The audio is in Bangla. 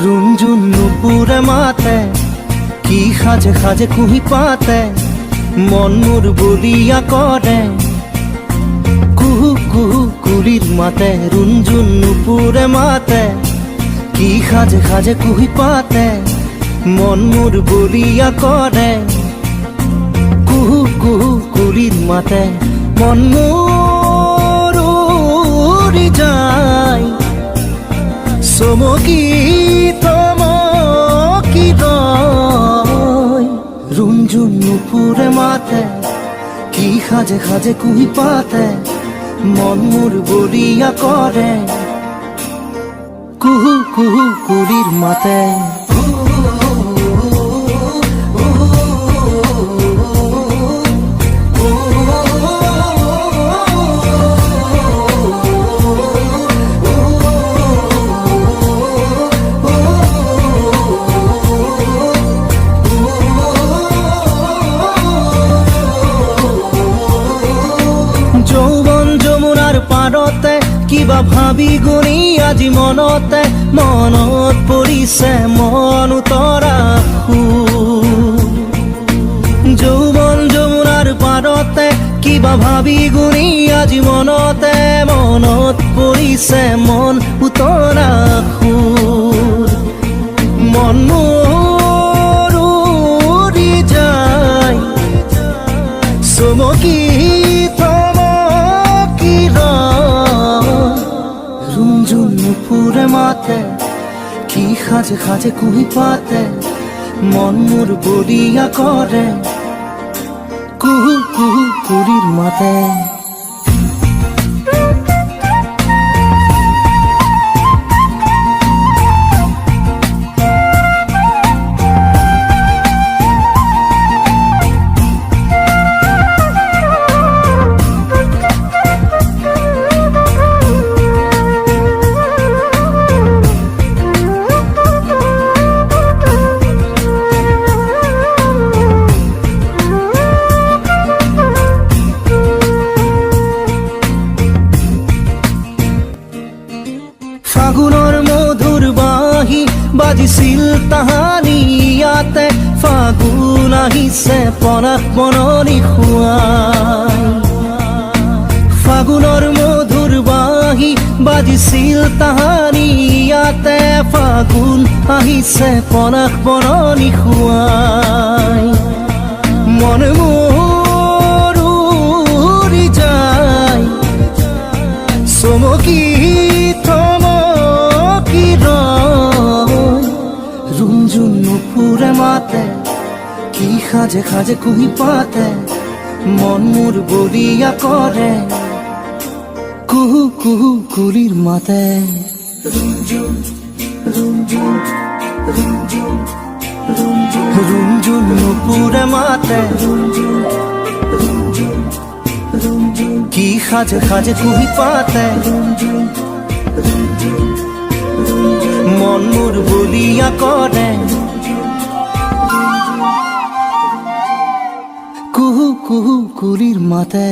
রুঞ্জুন নুপুরে মাতে কি খাজে খাজে কুহি পাতে মন মোর বলিয়া করে কুহু কুহু কুলির মাতে রুঞ্জুন নুপুরে মাতে কি খাজে খাজে কুহি পাতে মন মোর বলিয়া করে কুহু কুহু কুলির মাতে মন মোর উড়ি যায় সমকি তমকি রয় রুঞ্জুন নুপুরে মাতে কি খাজে খাজে কুহি পাতে মন মোর বলিয়া করে কুহু কুহু কুলির মাতে যৌবন যমুনার পাৰতে কিবা ভাবি গুণি আজি মনতে মনত পৰিছে মন উতৰা যৌবন যমুনাৰ পাৰতে কিবা ভাবি গুণি আজি মনতে মনত পৰিছে মন উতৰা মন মোৰ উৰি যায় চমকি রুঞ্জুন নুপুরে মাতে কি খাজে খাজে কুহি পাতে মন মোর বলিয়া করে কুহু কুহু কুলির মাতে ফাগুনৰ মধুৰ বাঁহী বাজিছিল তাহানি ইয়াতে ফাগুন আহিছে পনাস বননি খুৱাই ফাগুনৰ মধুৰ বাঁহী বাজিছিল তাহানি ইয়াতে ফাগুন আহিছে পনাস বননি খুৱাই মন মোৰ উৰি যায় চমকি রুঞ্জুন নুপুরে মাতে কি খাজে খাজে কুহি পাতে মন মোর বলিয়া করে কুহু কুহু কুলির মাতে রুঞ্জুন নুপুরে মাতে কি খাজে খাজে কুহি পাতে মন মোর বলিয়া করে কুহু কুহু কুলির মাতে।